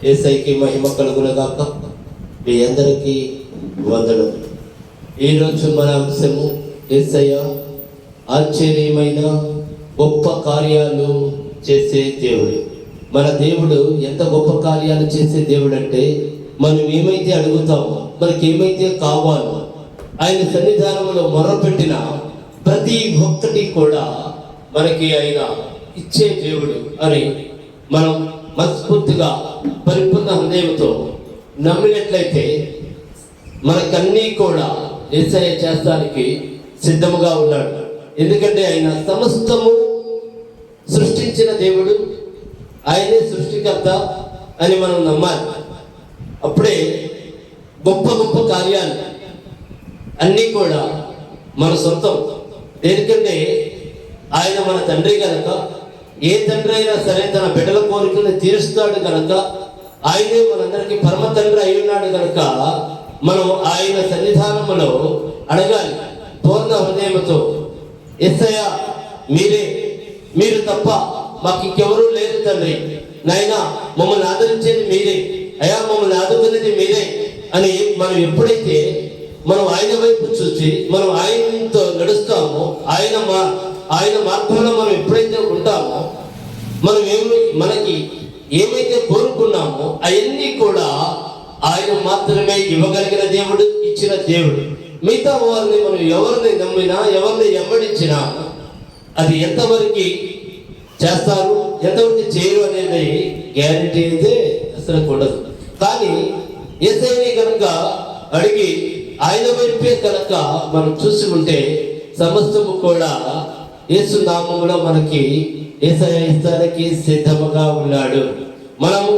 యేసయ్యకి మహిమ కలుగునుగాక. మీ అందరికీ వందనం. ఈరోజు మన అంశము యేసయ్య ఆశ్చర్యమైన గొప్ప కార్యాలు చేసే దేవుడు. మన దేవుడు ఎంత గొప్ప కార్యాలు చేసే దేవుడు అంటే, మనం ఏమైతే అడుగుతామో, మనకి ఏమైతే కావాలో, ఆయన సన్నిధానంలో మొరపెట్టిన ప్రతి ఒక్కటి కూడా మనకి ఆయన ఇచ్చే దేవుడు అని మనం మనస్ఫూర్తిగా పరిపూర్ణ హృదయంతో నమ్మినట్లయితే మనకన్నీ కూడా యేసయ్య చేస్తానికి సిద్ధముగా ఉన్నాడు. ఎందుకంటే ఆయన సమస్తము సృష్టించిన దేవుడు, ఆయనే సృష్టికర్త అని మనం నమ్మాలి. అప్పుడే గొప్ప గొప్ప కార్యాలు అన్నీ కూడా మన సొంతం. ఎందుకంటే ఆయన మన తండ్రి కనుక, ఏ తండ్రి అయినా సరే తన బిడ్డల కోరికలను తీరుస్తాడు కనుక, ఆయనే మనందరికీ పరమ తండ్రి అయి ఉన్నాడు కనుక, మనం ఆయన సన్నిధానంలో అడగాలి పూర్ణ హృదయంతో. యేసయ్య మీరు తప్ప మాకు ఇంకెవరూ లేరు తండ్రి, నాయనా మమ్మల్ని ఆదరించేది మీరే, అయ్యా మమ్మల్ని ఆదుకునేది మీరే అని మనం ఎప్పుడైతే మనం ఆయన వైపు చూసి మనం ఆయనతో నడుస్తామో, ఆయన మార్గంలో మనం ఎప్పుడైతే ఉంటామో, మనకి ఏమైతే కోరుకున్నామో అవన్నీ కూడా ఆయన మాత్రమే ఇవ్వగలిగిన దేవుడు, ఇచ్చిన దేవుడు. మిగతా వారిని మనం ఎవరిని నమ్మినా, ఎవరిని వెంబడించినా అది ఎంతవరకు చేస్తారు, ఎంతవరకు చేయరు అనేది గ్యారెంటీ అయితే అసలు కూడదు. కానీ యేసయ్యని కనుక అడిగి ఆయన వైపే కనుక మనం చూసుకుంటే సమస్తము కూడా యేసు నామములో మనకి యేసయ్య ఇస్తానికి సిద్ధముగా ఉన్నాడు. మనము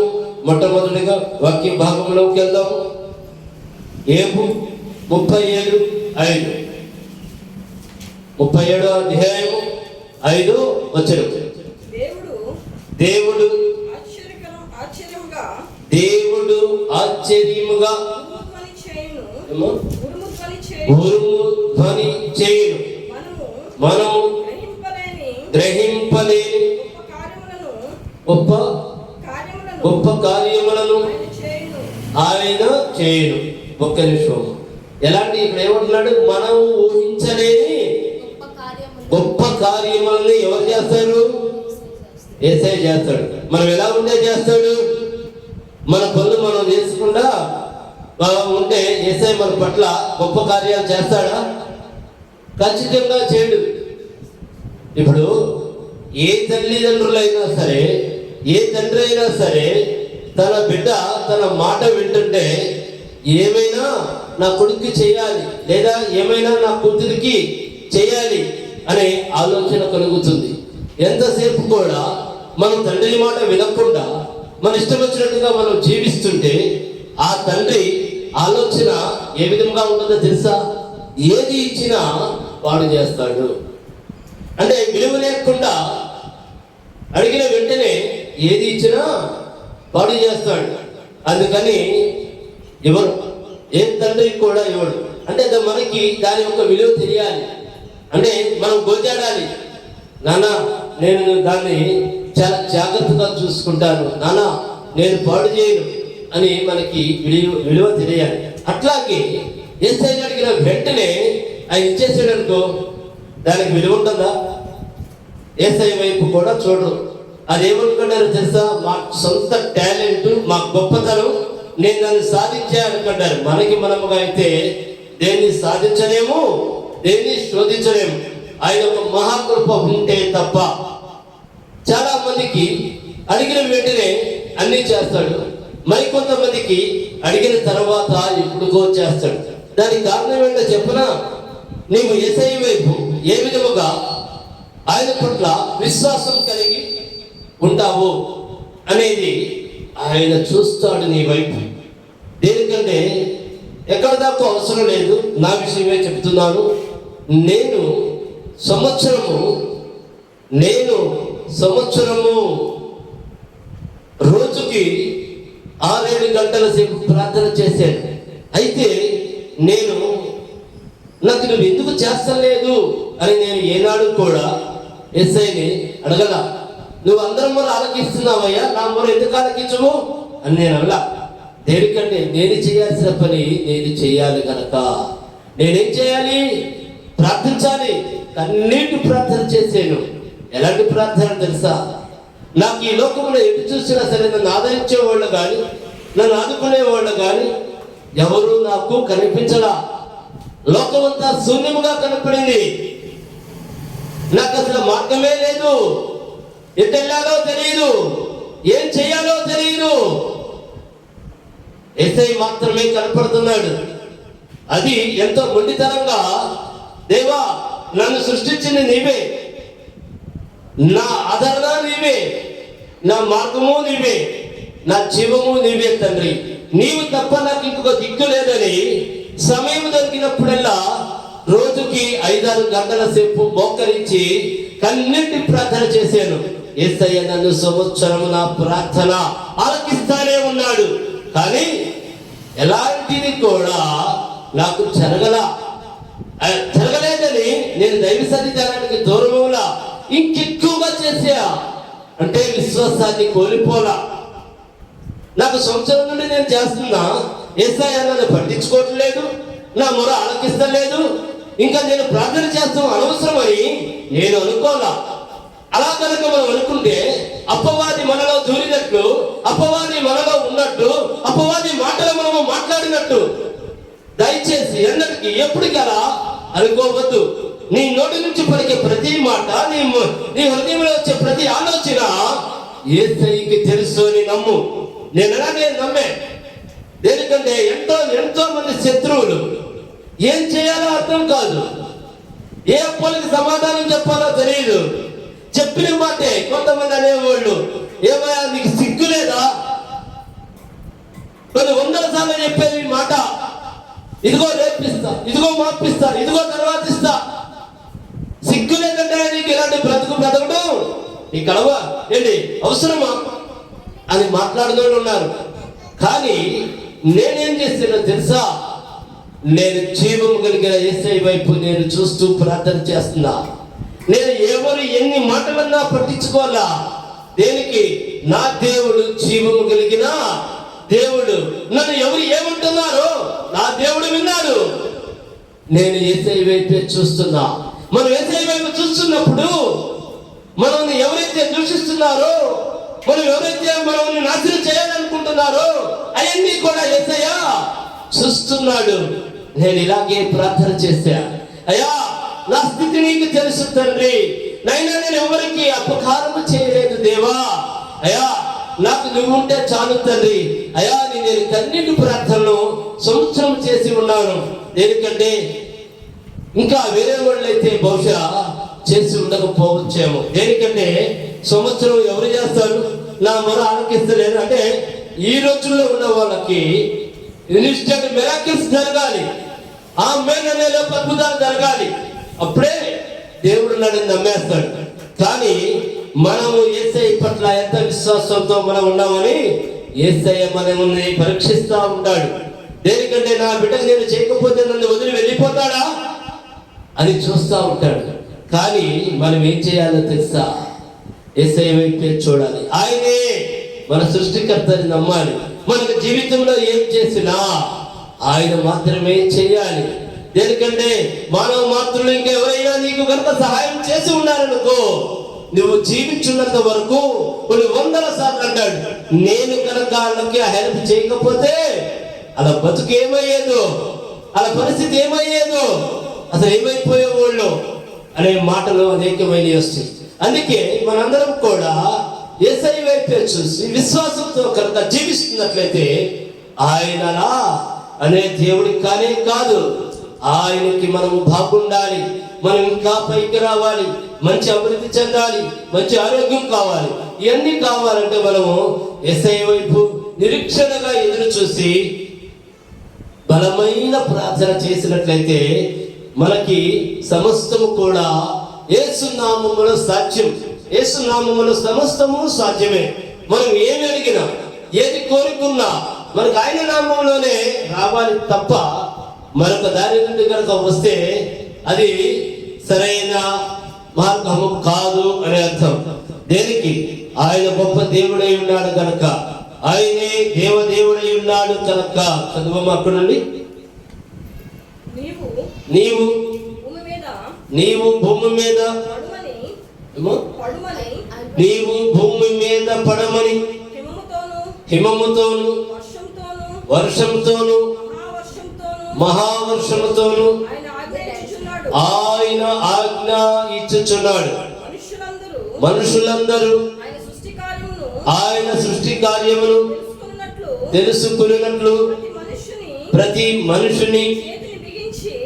మొట్టమొదటిగా వాక్య భాగంలోకి వెళ్దాం. యోబు 37:5, 37వ అధ్యాయము 5వ వచనం. దేవుడు ఆశ్చర్యముగా ఉరుము ధ్వని చేయును, మనము గ్రహింపలేని గొప్ప కార్యములను ఆయన చేయును. ఒక్క నిమిషం. ఎలాంటి ఇక్కడ ఏమంటున్నాడు? మనం ఊహించలేని గొప్ప కార్యములను ఎవరు చేస్తారు? యేసయ్య చేస్తాడు. మనం ఎలా ఉంటే చేస్తాడు? మన పనులు మనం చేసుకుండా ఉంటే యేసయ్య మన పట్ల గొప్ప కార్యాలు చేస్తాడా? ఖచ్చితంగా చేయడు. ఇప్పుడు ఏ తల్లిదండ్రులైనా సరే, ఏ తండ్రి అయినా సరే, తన బిడ్డ తన మాట వింటుంటే ఏమైనా నా కొడుక్కి చేయాలి, లేదా ఏమైనా నా కూతురికి చేయాలి అనే ఆలోచన కలుగుతుంది. ఎంతసేపు కూడా మనం తండ్రి మాట వినకుండా మన ఇష్టం వచ్చినట్టుగా మనం జీవిస్తుంటే ఆ తండ్రి ఆలోచన ఏ విధంగా ఉంటుందో తెలుసా? ఏది ఇచ్చినా వాడు చేస్తాడు. అంటే విలువ లేకుండా అడిగిన వెంటనే ఏది ఇచ్చినా వాడు చేస్తాడు. అందుకని ఎవరు ఏ తండ్రికి కూడా ఇవ్వడు. అంటే మనకి దాని యొక్క విలువ తెలియాలి. అంటే మనం గోచాడాలి, నాన్న నేను దాన్ని చాలా జాగ్రత్తగా చూసుకుంటాను, నాన్న నేను పాడు చేయను అని మనకి విలువ తెలియాలి. అట్లాగే యేసయ్యని అడిగిన వెంటనే ఆయన ఇచ్చేసాడు అనుకో, దానికి విలువ ఉంటుందా? యేసయ్య వైపు కూడా చూడరు. అది ఏమనుకుంటారో తెలుసా? మా సొంత టాలెంట్, మా గొప్పతనం, నేను దాన్ని సాధించాలనుకుంటారు. మనముగా అయితే దేన్ని సాధించలేము, దేన్ని శోధించలేము. ఆయన ఒక మహాకృప ఉంటే తప్ప. చాలా మందికి అడిగిన వెంటనే అన్నీ చేస్తాడు, మరికొంతమందికి అడిగిన తర్వాత ఎప్పుడుకో చేస్తాడు. దానికి కారణం ఏంటో చెప్పనా? నీవు యేసయ్య వైపు ఏ విధముగా ఆయన పట్ల విశ్వాసం కలిగి ఉంటావు అనేది ఆయన చూస్తాడు నీ వైపు. దేనికంటే ఎక్కడ దాకా అవసరం లేదు, నా విషయమే చెప్తున్నాను. నేను సంవత్సరము రోజుకి 6-7 గంటల సేపు ప్రార్థన చేశాను. అయితే నాకు నువ్వు ఎందుకు చేస్తలేదు అని నేను ఏనాడు కూడా యేసయ్యని అడగల. నువ్వు అందరం మొర ఆలకిస్తున్నావయ్యా, నా మొర ఎందుకు ఆలకించవు? అని నేను అలా. దేనికంటే నేను చేయాల్సిన పని నేను చేయాలి కనుక నేనేం చేయాలి? ప్రార్థించాలి. కన్నీటి ప్రార్థన చేశాను. ఎలాంటి ప్రార్థన తెలుసా? నాకు ఈ లోకంలో ఎటు చూసినా సరే నన్ను ఆదరించే వాళ్ళు కానీ నన్ను ఆదుకునే వాళ్ళు కానీ ఎవరు నాకు కనిపించలా. లోకమంతా శూన్యముగా కనపడింది. నాకు అసలు మార్గమే లేదు. ఎటు వెళ్ళాలో తెలియదు, ఏం చేయాలో తెలియదు. యేసయ్య మాత్రమే కనపడుతున్నాడు. అది ఎంతో మొండితనంగా, దేవా నన్ను సృష్టించింది నీవే, నా ఆదరణ నీవే, నా మార్గము నీవే, నా జీవము నీవే తండ్రి, నీవు తప్ప నాకు ఇంకొక దిక్కు లేదని సమయం దొరికినప్పుడల్లా రోజుకి 5-6 గంటల సేపు మోకరించి కన్నీటి ప్రార్థన చేశాను. యేసయ్య నన్ను సంవత్సరము నా ప్రార్థన ఆలకిస్తానే ఉన్నాడు. కానీ ఎలాంటిది కూడా నాకు జరగలేదని నేను దైవ సన్నిధానానికి దూరములా ఇంకెక్కువగా చేసా. అంటే విశ్వాసాన్ని కోల్పోలా. నాకు సంవత్సరం నుండి నేను చేస్తున్నా, యేసయ్య నన్ను పట్టించుకోవట్లేదు, నా మొర ఆలకిస్తలేదు, ఇంకా నేను ప్రార్థన చేస్తాం అనవసరమని నేను అనుకోలా. అలా కనుక మనం అనుకుంటే అపవాది మనలో దూరినట్లు, అపవాది మనలో ఉన్నట్టు, అపవాది మాటలు మనము మాట్లాడినట్టు. దయచేసి ఎన్నటికి ఎప్పటికలా అనుకోవద్దు. నీ నోటి నుంచి పలికే ప్రతి మాట, నీ హృదయంలో వచ్చే ప్రతి ఆలోచన యేసయ్యకి తెలుసు అని నమ్ము. నేను అలాగే నమ్మే. దేనికంటే ఎంతో మంది శత్రువులు, ఏం చేయాలో అర్థం కాదు, ఏ అప్పులకి సమాధానం చెప్పాలో తెలియదు. చెప్పిన మాటే కొంతమంది అనేవాళ్ళు, ఏమయ్యా నీకు సిగ్గు లేదా? కొన్ని 100 సార్లు చెప్పేది మాట, ఇదిగో రేపిస్తా, ఇదిగో మాపిస్తా, ఇదిగో తర్వాత ఇస్తా. సిగ్గు లేదంటే నీకు ఇలాంటి బ్రతకడం నీ కలవా ఏంటి, అవసరమా అని మాట్లాడుతూ ఉన్నారు. కానీ నేనేం చేస్తానో తెలుసా? నేను జీవము కలిగిన యేసయ్య వైపు నేను చూస్తూ ప్రార్థన చేస్తున్నా. నేను ఎవరు ఎన్ని మాటలన్నా పట్టించుకోవాలా. దేనికి? నా దేవుడు జీవము కలిగిన దేవుడు. నన్ను ఎవరు ఏమంటున్నారో నా దేవుడు విన్నాడు. నేను యేసయ్య వైపే చూస్తున్నా. మనం యేసయ్య వైపు చూస్తున్నప్పుడు మనల్ని ఎవరైతే దూషిస్తున్నారో, మనం ఎవరైతే మనల్ని నాశనం చేయాలనుకుంటున్నారో అవన్నీ కూడా యేసయ్య చూస్తున్నాడు. నేను ఇలాగే ప్రార్థన చేశా, అయ్యా నా స్థితి నీకు తెలుసు తండ్రి, నైనా నేను ఎవరికి అపకారము చేయలేదు దేవా, అయ్యా నాకు నువ్వు ఉంటే చాలు తండ్రి. అయ్యా నేను కన్నీటి ప్రార్థనలు సంవత్సరం చేసి ఉన్నాను. దేనికంటే ఇంకా వేరే వాళ్ళు అయితే బహుశా చేసి ఉండకపోవచ్చేమో. దేనికంటే సంవత్సరం ఎవరు చేస్తారు? నా మొర ఆలకిస్తలేదు అంటే ఈ రోజుల్లో ఉన్న వాళ్ళకి ఇన్స్టెంట్ మిరాకిల్స్ జరగాలి, ఆ మేనలో అద్భుతాలు జరగాలి, అప్పుడే దేవుడు నన్ను నమ్మేస్తాడు. కానీ మనము యేసయ్య పట్ల ఎంత విశ్వాసంతో మనం ఉన్నామని యేసయ్య మనల్ని పరీక్షిస్తూ ఉంటాడు. దేనికంటే నా బిడ్డకు నేను చేయకపోతే నన్ను వదిలి వెళ్ళిపోతాడా అని చూస్తూ ఉంటాడు. కానీ మనం ఏం చేయాలో తెలుసా? యేసయ్య వైపే చూడాలి. ఆయనే మన సృష్టికర్తని నమ్మాలి. మనకు జీవితంలో ఏం చేసినా ఆయన మాత్రమే చేయాలి. దేనికంటే మానవ మాత్రులు ఇంకా ఎవరైనా నీకు కనుక సహాయం చేసి ఉన్నారనుకో, నువ్వు జీవించున్నంత వరకు కొన్ని 100 సార్లు అంటాడు, నేను కనుక వాళ్ళకి హెల్ప్ చేయకపోతే అలా బతుకు ఏమయ్యేదో, అలా పరిస్థితి ఏమయ్యేదో, అసలు ఏమైపోయేవాళ్ళు అనే మాటలు అనేకమైనవి వస్తాయి. అందుకే మనందరం కూడా యేసయ్య వైపే చూసి విశ్వాసంతో కనుక జీవిస్తున్నట్లయితే ఆయనలా అనే దేవుడికి కానే కాదు, ఆయనకి మనము బాగుండాలి, మనం ఇంకా పైకి రావాలి, మంచి అభివృద్ధి చెందాలి, మంచి ఆరోగ్యం కావాలి. ఇవన్నీ కావాలంటే మనము యేసయ్య వైపు నిరీక్షణగా ఎదురు చూసి బలమైన ప్రార్థన చేసినట్లయితే మనకి సమస్తము కూడా యేసు నామములో సాధ్యం. యేసు నామములో సమస్తము సాధ్యమే. మనం ఏమి అడిగినా, ఏది కోరుకున్నా మనకు ఆయన నామంలోనే రావాలి తప్ప మరొక దారి నుండి కనుక వస్తే అది సరైన మార్గము కాదు అనే అర్థం. దేనికి? ఆయన గొప్ప దేవుడై ఉన్నాడు కనుక ఆయనే దేవదేవుడై ఉన్నాడు కనుక. చదువు అక్కడ నుండి. నీవు భూమి మీద పడమని హిమముతోను వర్షంతోను మహావర్షముతోను ఆయన ఆజ్ఞ ఇచ్చుచున్నాడు. మనుషులందరూ ఆయన సృష్టి కార్యమును తెలుసుకున్నట్లు ప్రతి మనుషుని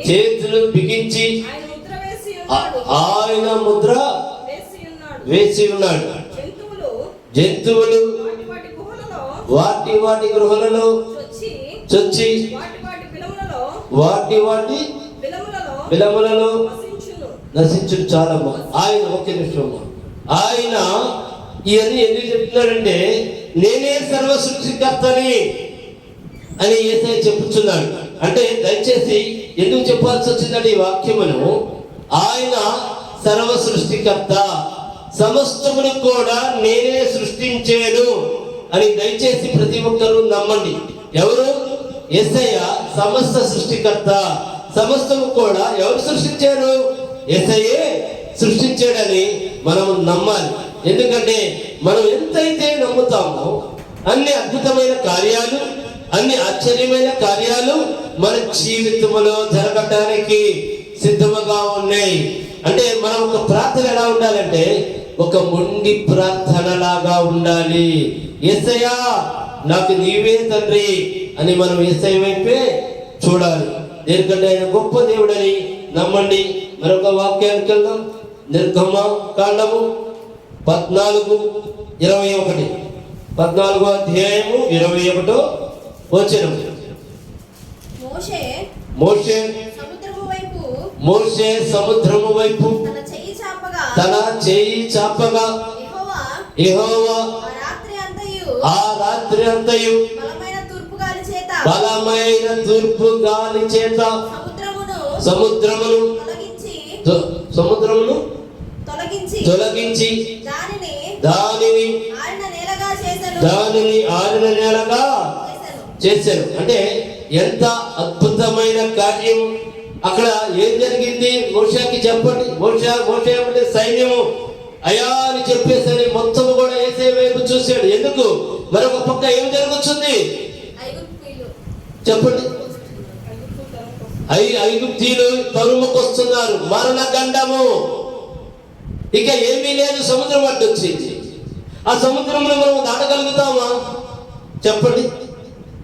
చేతులు బిగించి ఆయన ముద్ర వేసి ఉన్నాడు. జంతువులు వాటి వాటి గృహలలో చొచ్చి వాటి వాటి బిలములలో నశించు. చాలా ఆయన ఒకే నిమిషం. ఆయన ఇవన్నీ ఎందుకు చెప్తున్నాడంటే నేనే సర్వ సృష్టికర్తని అని యేసయ్య చెప్పుచున్నాడు. అంటే దయచేసి ఎందుకు చెప్పాల్సి వచ్చిందంటే ఈ వాక్యమును, ఆయన సర్వ సృష్టికర్త, సమస్తమును కూడా నేనే సృష్టించాను అని దయచేసి ప్రతి ఒక్కరూ నమ్మండి. ఎవరు? యేసయ్య సమస్త సృష్టికర్త. సమస్తము కూడా ఎవరు సృష్టించారు? యేసయ్యే సృష్టించాడని మనం నమ్మాలి. ఎందుకంటే మనం ఎంతైతే నమ్ముతామో అన్ని అద్భుతమైన కార్యాలు, అన్ని ఆశ్చర్యమైన కార్యాలు మన జీవితంలో జరగటానికి సిద్ధముగా ఉన్నాయి. అంటే మనం ఒక ప్రార్థన ఎలా ఉండాలంటే ఒక మొండి ప్రార్థన లాగా ఉండాలి. యేసయ్యా నాకు నీవే తండ్రి అని మనం యేసయ్య వైపే చూడాలి. ఎందుకంటే ఆయన గొప్ప దేవుడని నమ్మండి. మరొక వాక్యానికి వెళ్దాం. నిర్గమ కాండము 14:21. 14వ అధ్యాయము 21వ వచనం. మోషే సముద్రము వైపు తన చేయి చాపగా యెహోవా ఆ రాత్రి అంతయు బలమైన తూర్పు గాలి చేత సముద్రమును తొలగించి దానిని ఆరిన నేలగా చేశారు. అంటే ఎంత అద్భుతమైన కార్యం. అక్కడ ఏం జరిగింది? మోషేకి చెప్పండి. మోషే అంటే సైన్యము అయా అని చెప్పేసరి మొత్తం కూడా యేసయ్య వైపు చూశాడు. ఎందుకు? మరొక పక్క ఏం జరుగుతుంది చెప్పండి. ఐగుప్తీయులు తరుముకొస్తున్నారు. మరణ గండము. ఇక ఏమీ లేదు. సముద్రం అడ్డొచ్చింది. ఆ సముద్రంలో మనం దాటగలుగుతామా చెప్పండి?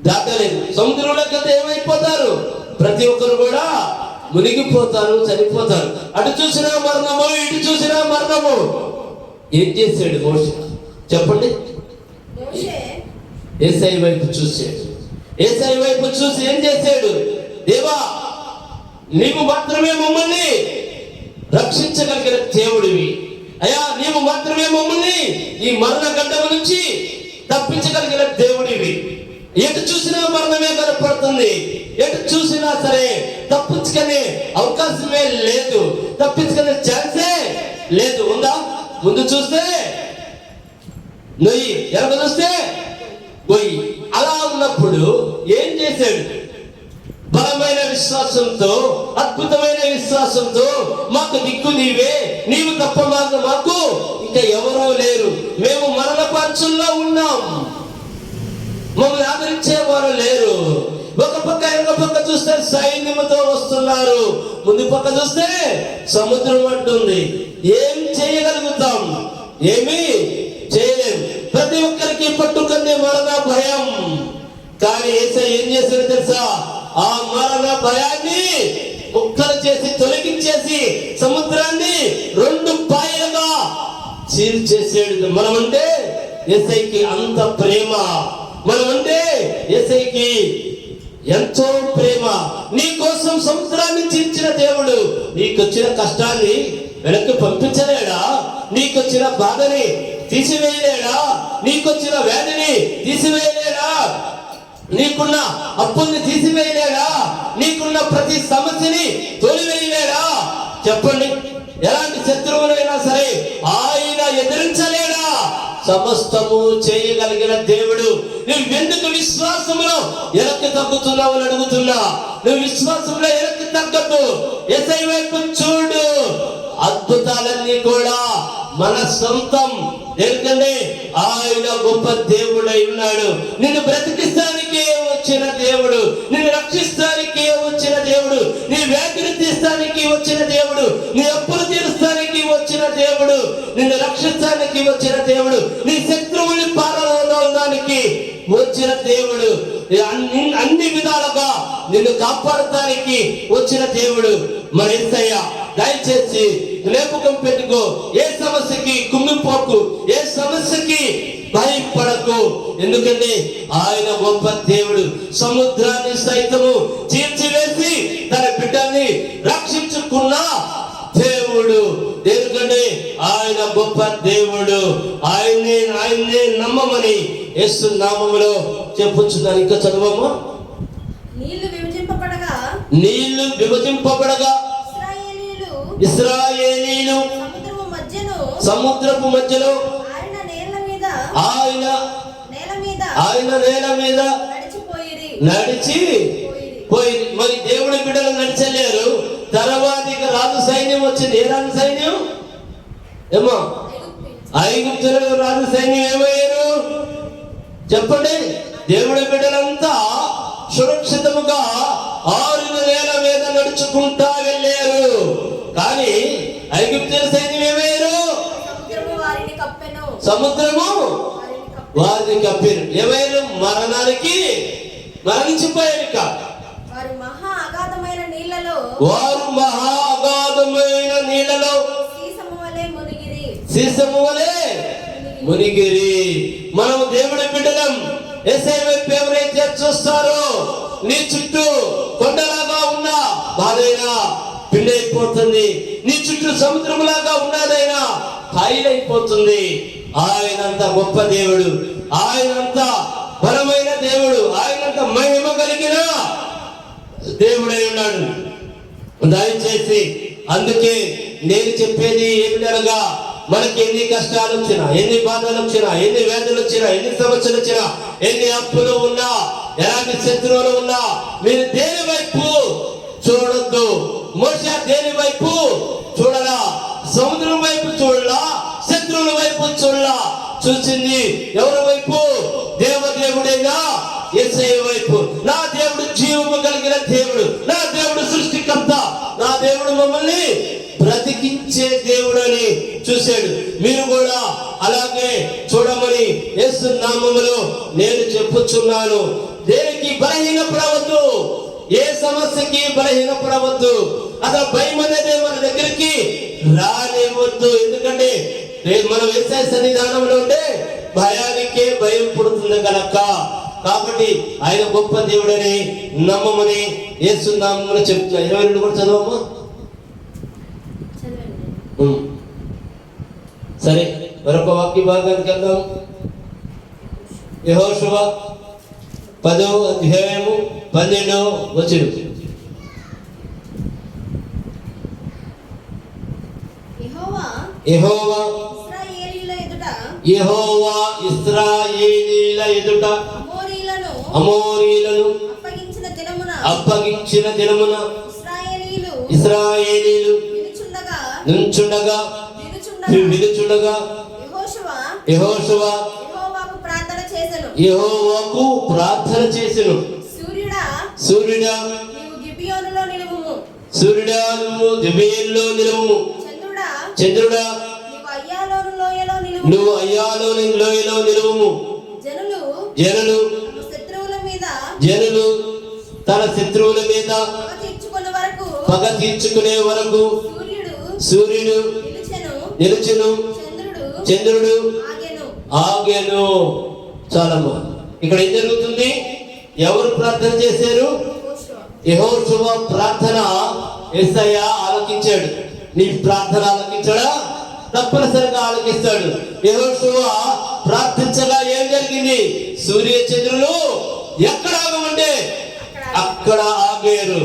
దాటలేదు. సముద్రంలోకి వెళ్తే ఏమైపోతారు? ప్రతి ఒక్కరు కూడా మునిగిపోతారు, చనిపోతారు. అటు చూసినా మరణము, ఇటు చూసినా మరణము. ఏం చేశాడు మోషే చెప్పండి? యేసయ్య వైపు చూశాడు. యేసయ్య వైపు చూసి ఏం చేశాడు? దేవా నీవు మాత్రమే మమ్మల్ని రక్షించగలిగిన దేవుడివి. అయ్యా నీవు మాత్రమే మమ్మల్ని ఈ మరణ గడ్డము నుంచి తప్పించగలిగిన దేవుడివి. ఎటు చూసినా మరణమే కనపడుతుంది. ఎటు చూసినా సరే తప్పించుకునే అవకాశమే లేదు. తప్పించుకునే ఛాన్సే లేదు. ఉందా? ముందు చూస్తే నొయ్యి, వెనక చూస్తే గొయ్యి. అలా ఉన్నప్పుడు ఏం చేశాడు? బలమైన విశ్వాసంతో, అద్భుతమైన విశ్వాసంతో మాకు దిక్కు నీవే, నీవు తప్ప మాకు ఇంకా ఎవరూ లేరు, మేము మరణ పంచుల్లో ఉన్నాం, మమ్మల్ని ఆదరించేవారు లేరు. ఒక పక్క ఇంకో పక్క చూస్తే సైన్యముతో వస్తున్నారు, ముందు పక్క చూస్తే సముద్రం అంటుంది. ఏం చేయగలుగుతాం? ఏమీ చేయలేము. ప్రతి ఒక్కరికి పట్టుకునే మరణ భయం. కానీ యేసయ్య ఏం చేశాడు తెలుసా? ఆ మరణ భయాన్ని ముక్కలు చేసి తొలగించేసి సముద్రాన్ని 2 పాయలుగా చీల్చేసాడు. మనమంటే యేసయ్యకి అంత ప్రేమ. మనమంటే యేసయ్యకి ఎంతో ప్రేమ. నీ కోసం సముద్రాన్ని చీల్చిన దేవుడు నీకొచ్చిన కష్టాన్ని వెనక్కి పంపించలేడా? నీకొచ్చిన బాధని తీసివేయలేడా? నీకొచ్చిన వ్యాధిని తీసివేయలేడా? నీకున్న అప్పుల్ని తీసివేయలేడా? నీకున్న ప్రతి సమస్యని తొలివేయలేడా? చెప్పండి. ఎలాంటి శత్రువులైనా సరే ఆయన ఎదిరించలేడా? సమస్తము చేయగలిగిన దేవుడు. నువ్వు ఎందుకు విశ్వాసంలో ఎనక్కి తగ్గుతున్నావు అని అడుగుతున్నా. నువ్వు విశ్వాసంలో ఎనక్కి తగ్గద్దు. యేసయ్య వైపు చూడు. అద్భుతాలన్నీ కూడా మన సొంతం. ఎందుకంటే ఆయన గొప్ప దేవుడై ఉన్నాడు. నిన్ను బ్రతికిస్తానికే వచ్చిన దేవుడు, నిన్ను రక్షిస్తానికే వచ్చిన దేవుడు, నీ వ్యాధిని తీస్తానికి వచ్చిన దేవుడు, నీ అప్పులు తీరుస్తానికి వచ్చిన దేవుడు, నిన్ను రక్షిస్తానికి వచ్చిన దేవుడు, నీ శత్రువుని పారడానికి వచ్చిన దేవుడు, అన్ని విధాలుగా నిన్ను కాపాడటానికి వచ్చిన దేవుడు మన యేసయ్య. దయచేసి జ్ఞాపకం పెట్టుకో. ఏ సమస్యకి కుంగిపోకు, ఏ సమస్యకి భయపడకు. ఎందుకంటే ఆయన గొప్ప దేవుడు. సముద్రాన్ని సైతము చీల్చివేసి తన బిడ్డల్ని రక్షించుకున్న దేవుడు. ఎందుకంటే ఆయన గొప్ప దేవుడు. ఆయన్నే నమ్మమని యేసు నామములో చెప్పుచున్నాను. ఇంకా చదవమ్మా. నీళ్లు విభజింపబడగా ఇశ్రాయేలీలు సముద్రపు మధ్యలో ఆయన నేల మీద నడిచిపోయి. మరి దేవుడి బిడ్డలు నడిచలేరు. తర్వాత ఇక రాజు సైన్యం వచ్చింది. ఏ రాజు సైన్యం? ఏమో ఐగుప్తులకు రాజు సైన్యం ఏమయ్యారు చెప్పండి. దేవుడి బిడ్డలంతా సురక్షితముగా 6 నేల మీద నడుచుకుంటా వెళ్ళారు. కానీ ఐగుప్తుల సైన్యం ఏమయ్యారు? సముద్రము వారిని కప్పారు. ఏమయ్యారు? మరణించిపోయారు. వారు మహా అగాధమైన నీళ్లలో సీసము వలె మునిగిరి. మనం దేవుడి బిడ్డలం. యేసయ్య వైపు ఎవరైతే చూస్తారో నీ చుట్టూ కొండలాగా ఉన్న బాధైనా పిండైపోతుంది. నీ చుట్టూ సముద్రంలాగా ఉన్నదైనా కాయలైపోతుంది. ఆయనంత గొప్ప దేవుడు, ఆయనంత బలమైన దేవుడు, ఆయనంత మహిమ కలిగిన దేవుడై ఉన్నాడు. దయచేసి అందుకే నేను చెప్పేది ఏమిటనగా, మనకి ఎన్ని కష్టాలు వచ్చినా, ఎన్ని బాధలు వచ్చినా, ఎన్ని వ్యాధులు వచ్చినా, ఎన్ని సమస్యలు వచ్చినా, ఎన్ని అప్పులు ఉన్నా, ఎలాంటి శత్రువులు ఉన్నా, మీరు దేని వైపు చూడొద్దు. మోషే దేని వైపు చూడలా? సముద్రం వైపు చూడలా, శత్రువుల వైపు చూడలా. చూసింది ఎవరి వైపు? దేవదేవుడైనా యేసయ్య వైపు. నా దేవుడు జీవము కలిగిన దేవుడు, నా దేవుడు సృష్టికర్త, నా దేవుడు మమ్మల్ని బ్రతికించే దేవుడు అని చూశాడు. మీరు కూడా అలాగే చూడమని యేసు నామములో నేను చెప్పుచున్నాను. దేనికి బలహీనపడవద్దు, ఏ సమస్యకి బలహీనపడవద్దు. అసలు భయం అనేది మన దగ్గరికి రానివ్వద్దు. ఎందుకంటే మనం యేసయ్య సన్నిధానంలో ఉంటే భయానికే భయం పుడుతుంది కనుక. కాబట్టి ఆయన గొప్ప దేవుడని నమ్మమని యేసు నామములో చెప్తున్నా. 22 కూడా చదవమ్మా. సరే, మరొక వాక్య భాగానికి వెళ్దాం. యెహోషువ 10వ అధ్యాయము 12వ వచనం. యెహోవా ఇశ్రాయేలీయుల ఎదుట అమోరీలను అప్పగించిన దినమున ఇశ్రాయేలీయులు నిలుచుండగా యెహోషువ యెహోవాకు ప్రార్థన చేసెను. సూర్యుడా నువ్వు గిబియోనులో నిలువుము. చంద్రుడా నువ్వు అయ్యాలోని లోయలో నిలువుము. జనులు తన శత్రువుల మీద పగ తీర్చుకునే వరకు సూర్యుడు నిలుచును, చంద్రుడు ఆగెను. చాలమ్మా. ఇక్కడ ఏం జరుగుతుంది? ఎవరు ప్రార్థన చేశారు? యెహోషువ ప్రార్థన యేసయ్య ఆలకించాడు. నీ ప్రార్థన ఆలకించాడా? తప్పనిసరిగా ఆలకిస్తాడు. యెహోషువ ప్రార్థించగా ఏం జరిగింది? సూర్య చంద్రులు ఎక్కడ ఆగమంటే అక్కడ ఆగారు.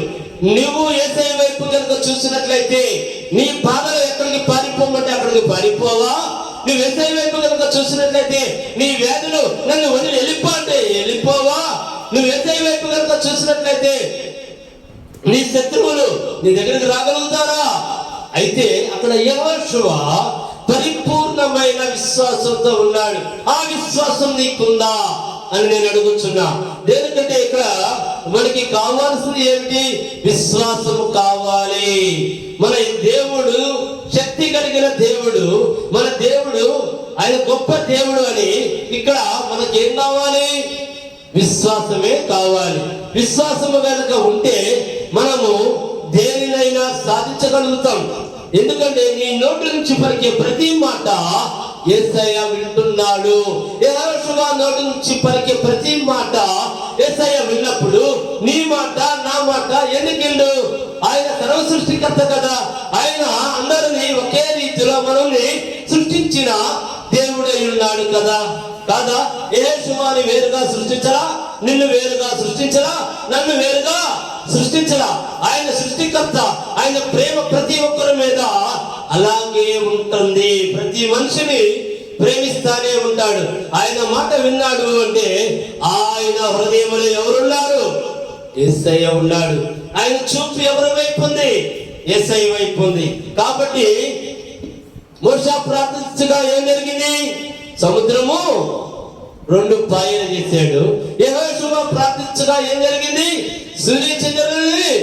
నువ్వు యేసయ్య వైపు కనుక చూసినట్లయితే నీ బాధలు ఎక్కడికి పారిపోమంటే అక్కడికి పారిపోవా? నువ్వు యేసయ్య వైపు కనుక చూసినట్లయితే నీ వ్యాధులు నన్ను వదిలి వెళ్ళిపో అంటే వెళ్ళిపోవా. నువ్వు యేసయ్య వైపు కనుక చూసినట్లయితే నీ శత్రువులు నీ దగ్గరికి రాగలుగుతారా? అయితే అక్కడ యెహోషువ పరిపూర్ణమైన విశ్వాసంతో ఉన్నాడు. ఆ విశ్వాసం నీకుందా అని నేను అడుగుతున్నా. దేనికంటే ఇక్కడ మనకి కావాల్సింది ఏమిటి? విశ్వాసము కావాలి. మన దేవుడు శక్తి కలిగిన దేవుడు, మన దేవుడు ఆయన గొప్ప దేవుడు అని ఇక్కడ మనకేం కావాలి? విశ్వాసమే కావాలి. విశ్వాసము కనుక ఉంటే మనము దేనినైనా సాధించగలుగుతాం. ఎందుకంటే నీ నోటి నుంచి పలికే ప్రతి మాట యేసయ్య వింటున్నాడు. యెహోషువ నోటి నుంచి పలికే ప్రతి మాట యేసయ్య విన్నప్పుడు నీ మాట నా మాట ఎందుకెళ్ళు? ఆయన సర్వ సృష్టికర్త కదా. ఆయన అందరినీ ఒకే రీతిలో మనల్ని సృష్టించిన దేవుడై ఉన్నాడు కదా. కాదా? యెహోషువని వేరుగా సృష్టించరా? నిన్ను వేరుగా సృష్టించరా? నన్ను వేరుగా సృష్టించరా? ఆయన సృష్టికర్త. ఆయన ప్రేమ ప్రతి ఒక్కరి మీద అలాగే ఉంటుంది. ప్రతి మనిషిని ప్రేమిస్తానే ఉంటాడు. ఆయన మాట విన్నాడు అంటే ఆయన హృదయంలో ఎవరున్నారు? యేసయ్య ఉన్నాడు. ఆయన చూపు ఎవరి వైపు ఉంది? యేసయ్య వైపు ఉంది. కాబట్టి మోషే ప్రార్థించగా ఏం జరిగింది? సముద్రము రెండు పాయలు చేశాడు. యెహోషువ ప్రార్థించగా ఏం జరిగింది? సూర్యచంద్రులని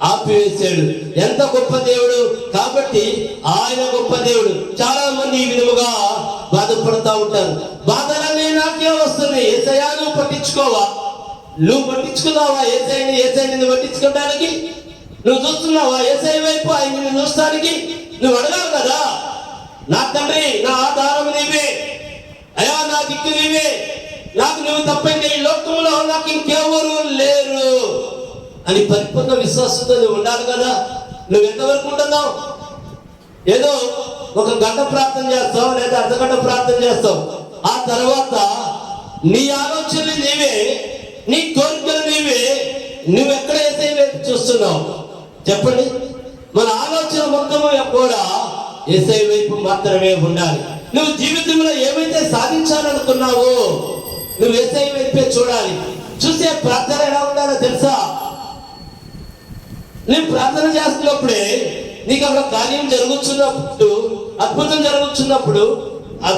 ఆపివేశాడు. ఎంత గొప్ప దేవుడు! కాబట్టి ఆయన గొప్ప దేవుడు. చాలా మంది ఈ విధముగా బాధపడతా ఉంటారు. బాధలన్నీ నాకే వస్తుంది. యేసయ్య నువ్వు పట్టించుకోవా? నువ్వు పట్టించుకున్నావా? యేసయ్యని పట్టించుకోవడానికి నువ్వు చూస్తున్నావా? యేసయ్య వైపు ఆయన చూస్తానికి నువ్వు అడగాలి కదా. నా తండ్రి, నా ఆధారం నీవే అయ్యా, నా దిక్కు నీవే, నాకు నువ్వు తప్పైతే ఈ లోకంలో నాకు ఇంకెవరు లేరు అని పరిపూర్ణ విశ్వాసంతో నువ్వు ఉండాలి కదా. నువ్వు ఎంతవరకు ఉంటున్నావు? ఏదో ఒక గంట ప్రార్థన చేస్తావు లేదా అర్ధగంట ప్రార్థన చేస్తావు. ఆ తర్వాత నీ ఆలోచనలు నీవే, నీ కోరికలు నీవే. నువ్వు ఎక్కడ యేసయ్య వైపు చూస్తున్నావు చెప్పండి? మన ఆలోచన మొత్తము కూడా యేసయ్య వైపు మాత్రమే ఉండాలి. నువ్వు జీవితంలో ఏమైతే సాధించాలనుకున్నావో నువ్వు యేసయ్య వైపే చూడాలి. చూసే ప్రార్థన ఎలా ఉండాలో తెలుసా? నువ్వు ప్రార్థన చేస్తున్నప్పుడే నీకు అక్కడ కార్యం జరుగుతున్నప్పుడు,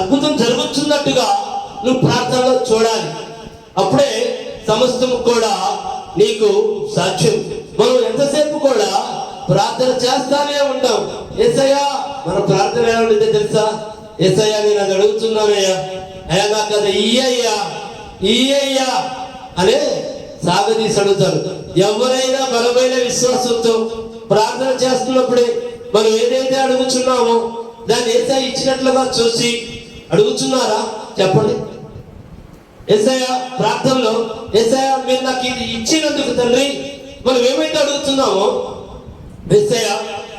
అద్భుతం జరుగుతున్నట్టుగా నువ్వు ప్రార్థనలో చూడాలి. అప్పుడే సమస్తం కూడా నీకు సాధ్యం. మనం ఎంతసేపు కూడా ప్రార్థన చేస్తానే ఉంటాం. యేసయ్య, మన ప్రార్థన ఎలా ఉంటుందో తెలుసా? యేసయ్య, నేను అది అడుగుతున్నానయ్యా, అయ్యా నాకు అది ఇయ్యయ్యా అనే సాగదీసి అడుగుతారు. ఎవరైనా బలమైన విశ్వాసంతో ప్రార్థన చేస్తున్నప్పుడే మనం ఏదైతే అడుగుతున్నామో దాన్ని యేసయ్య ఇచ్చినట్లుగా చూసి అడుగుతున్నారా చెప్పండి? యేసయ్య ప్రార్థనలో, యేసయ్య మీరు నాకు ఇది ఇచ్చినందుకు తండ్రి, మనం ఏమైతే అడుగుతున్నామో యేసయ్య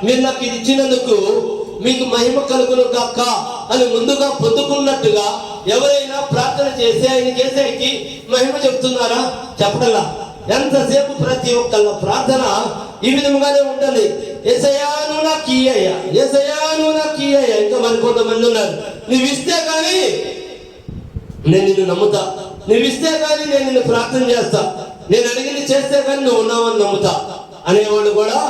మీరు నాకు ఇది ఇచ్చినందుకు మీకు మహిమ కలుగును గాక అని ముందుగా పొందుకున్నట్టుగా ఎవరైనా ప్రార్థన చేసి ఆయనకి మహిమ చెప్తున్నారా? చెప్పడలా. ఎంతసేపు ప్రతి ఒక్కళ్ళ ప్రార్థన ఈ విధంగానే ఉండాలి. యేసయ్యా నువ్వు నాకు ఇయ్యయ్యా, యేసయ్యా నువ్వు నాకు ఇయ్యయ్యా. ఇంకా మరి కొంతమంది ఉన్నారు, నువ్వు ఇస్తే కానీ నేను నిన్ను నమ్ముతా, నువ్వు ఇస్తే కానీ నేను నిన్ను ప్రార్థన చేస్తా, నేను అడిగింది చేస్తే కానీ నువ్వు ఉన్నావని నమ్ముతా అనేవాళ్ళు కూడా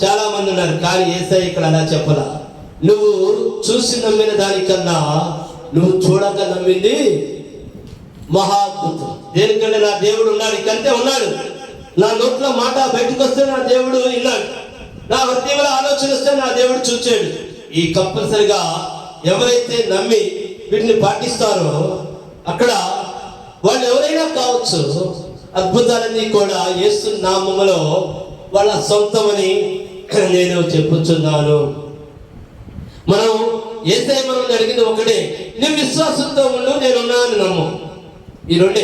చాలా మంది ఉన్నారు. కానీ యేసయ్య ఇక్కడ అలా చెప్పలా. నువ్వు చూసి నమ్మిన దానికన్నా నువ్వు చూడక నమ్మింది మహాద్భుతం. దేనికంటే నా దేవుడు ఉన్నాడు, ఇకంతే ఉన్నాడు. నా నోట్లో మాట బయటకు వస్తే నా దేవుడు విన్నాడు, నా హృదయంలో ఆలోచన వస్తే నా దేవుడు చూచాడు. ఈ కంపల్సరిగా ఎవరైతే నమ్మి వీటిని పాటిస్తారో అక్కడ వాళ్ళు ఎవరైనా కావచ్చు, అద్భుతాలన్నీ కూడా యేసు నామములో వాళ్ళ సొంతమని నేను చెప్పుచున్నాను. మనం యేసయ్య మనల్ని అడిగింది ఒకటే, నువ్వు విశ్వాసంతో ఉండు, నేనున్నాను నమ్ము. ఈ రెండే,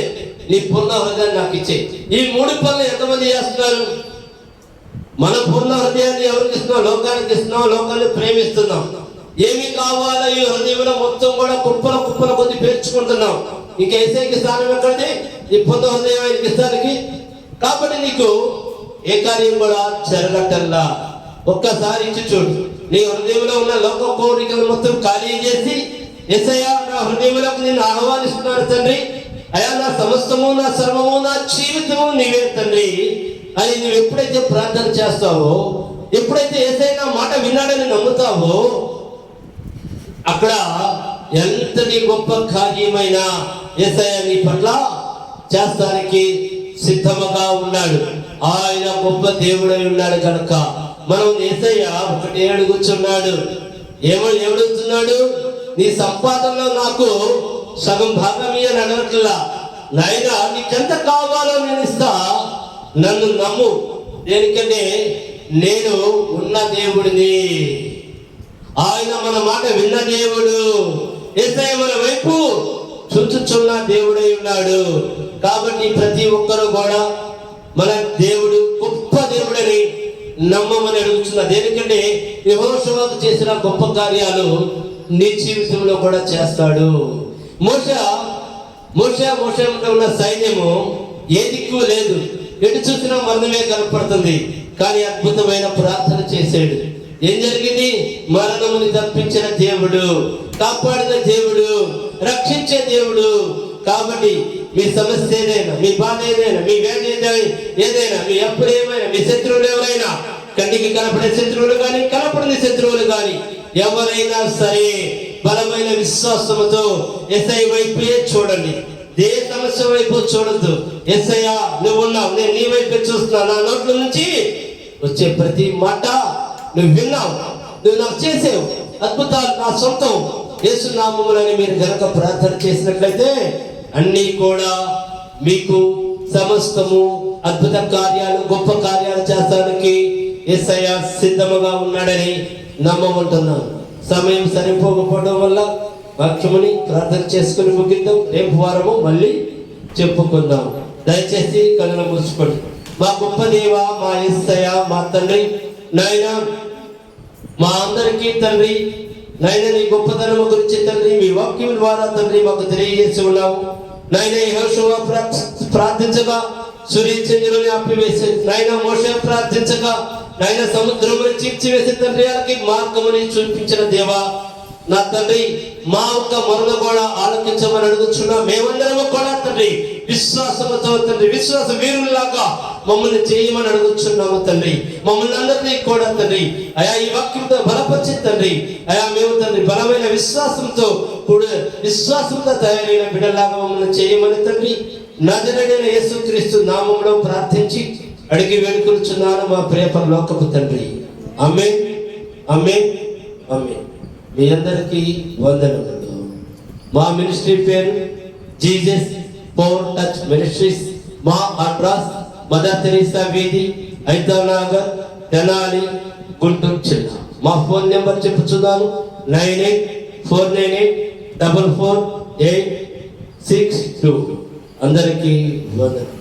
నీ పూర్ణ హృదయాన్ని నాకు ఇచ్చే. ఈ మూడు పనులు ఎంతమంది చేస్తున్నారు? మన పూర్ణ హృదయాన్ని ఎవరికి ఇస్తున్నాం? లోకానికి ఇస్తున్నాం, లోకాన్ని ప్రేమిస్తున్నాం. ఏమి కావాలో ఈ హృదయంలో మొత్తం కూడా కుప్పల కొద్ది పేర్చుకుంటున్నాం. ఇంక యేసయ్యకి స్థానం ఎక్కడిది? ఈ పూర్ణ హృదయం ఆయనకి ఇస్తానికి. కాబట్టి నీకు ఏ కార్యం కూడా జరగటల్లా. ఒక్కసారి ఇచ్చి చూడు. నీ హృదయంలో ఉన్న లోక కోరికలు మొత్తం ఖాళీ చేసి, యేసయ్యా నా హృదయంలోకి నేను ఆహ్వానిస్తున్నాను తండ్రి. అయా నా సమస్తము, నా సర్వము, నా జీవితము నీవే తండ్రి అని నువ్వు ఎప్పుడైతే ప్రార్థన చేస్తావో, ఎప్పుడైతే యేసయ్య నా మాట విన్నాడని నమ్ముతావో, అక్కడ ఎంతటి గొప్ప కార్యమైనా యేసయ్య నీ పట్ల చేస్తానికి సిద్ధముగా ఉన్నాడు. ఆయన గొప్ప దేవుడై ఉన్నాడు కనుక మనం యేసయ్య ఒకటే అడుగుచున్నాడు. ఏమడుగుతున్నాడు? నీ సంపాదనలో నాకు సగం భాగం అని అడగట్లా. నాయనా నీకెంత కావాలో నేను ఇస్తా, నన్ను నమ్ము. దేనికంటే నేను ఉన్న దేవుడిని. ఆయన మన మాట విన్న దేవుడు. యేసయ్య మన వైపు చూచుచున్న దేవుడై ఉన్నాడు. కాబట్టి ప్రతి ఒక్కరూ కూడా మన దేవుడు గొప్ప దేవుడని నమ్మమని అడుగుతున్నా. దేనికంటే యెహోషువకు చేసిన గొప్ప కార్యాలు నీ జీవితంలో కూడా చేస్తాడు. మోషే ఉన్న సైన్యము ఏ దిక్కు లేదు, ఎటు చూసినా మరణమే కనపడుతుంది. కానీ అద్భుతమైన ప్రార్థన చేశాడు. ఏం జరిగింది? మరణముని తప్పించిన దేవుడు, కాపాడిన దేవుడు, రక్షించే దేవుడు. కాబట్టి మీ సమస్య ఏదైనా, మీ బాధ ఏదైనా, మీ వ్యాధి ఏదైనా, మీ అప్పుడు ఏమైనా, మీ శత్రువులు ఎవరైనా, కంటికి కనపడే శత్రువులు కానీ కనపడని శత్రువులు కానీ ఎవరైనా సరే బలమైన విశ్వాసముతో యేసయ్య వైపే చూడండి. ఏ సమస్య వైపు చూడద్దు. యేసయ్య నువ్వు ఉన్నావు, నేను నీ వైపే చూస్తున్నా. నా నోట్ల నుంచి వచ్చే ప్రతి మాట నువ్వు విన్నావు, నువ్వు నాకు చేసావు అద్భుతాలు, నా సొంతం యేసు నామములని మీరు గనక ప్రార్థన చేసినట్లయితే అన్నీ కూడా మీకు సమస్తము అద్భుత కార్యాలు, గొప్ప కార్యాలు చేస్తానికి యేసయ్య సిద్ధముగా ఉన్నాడని నమ్మమంటున్నాను. సమయం సరిపోకపోవడం వల్ల వాక్యముని ప్రార్థన చేసుకుని ముగిద్దాం. రేపు వారము మళ్ళీ చెప్పుకుందాం. దయచేసి కళ్ళను మూసుకోండి. మా గొప్ప దేవ, మా యేసయ్య, మా తండ్రి, నాయన మా అందరికీ తండ్రి, నాయన నీ గొప్పతనము గురించి తండ్రి మీ వాక్యం ద్వారా తండ్రి మాకు తెలియజేసి ఉన్నావు. నాయన యెహోషువ ప్రార్థించగా సూర్యచంద్రుని ఆపివేసి, నాయన మోషే ప్రార్థించగా నాయన సముద్రమును చీల్చివేసి తండ్రి వాళ్ళకి మార్గముని చూపించిన దేవా, నా తండ్రి మా యొక్క మొరను కూడా ఆలకించమని అడుగుచున్నా. మేమందరము కూడా తండ్రి విశ్వాసముతో తండ్రి విశ్వాస వీరుల్లాగా మమ్మల్ని చేయమని అడుగుచున్నాము తండ్రి. మమ్మల్ని అందరినీ కూడా తండ్రి అయా ఈ వాక్యంతో బలపరిచి తండ్రి అయా మేము తండ్రి బలమైన విశ్వాసంతో కూడా విశ్వాసంతో తయారైన బిడ్డలాగా మమ్మల్ని చేయమని తండ్రి నజరేయుడైన యేసుక్రీస్తు నామములో ప్రార్థించి అడిగి వేడుకొనుచున్నాను మా ప్రియ పరలోకపు తండ్రి. ఆమేన్, ఆమేన్, ఆమేన్. మీ అందరికీ వందనములు. మా మినిస్ట్రీ పేరు జీసస్ పవర్ టచ్ మినిస్ట్రీస్. మా అడ్రస్ మదర్ తెరీసా వీధి, ఐతానగర్, తెనాలి, గుంటూరు జిల్లా. మా ఫోన్ నెంబర్ చెప్పుచున్నాను 9849844862. అందరికీ వందనములు.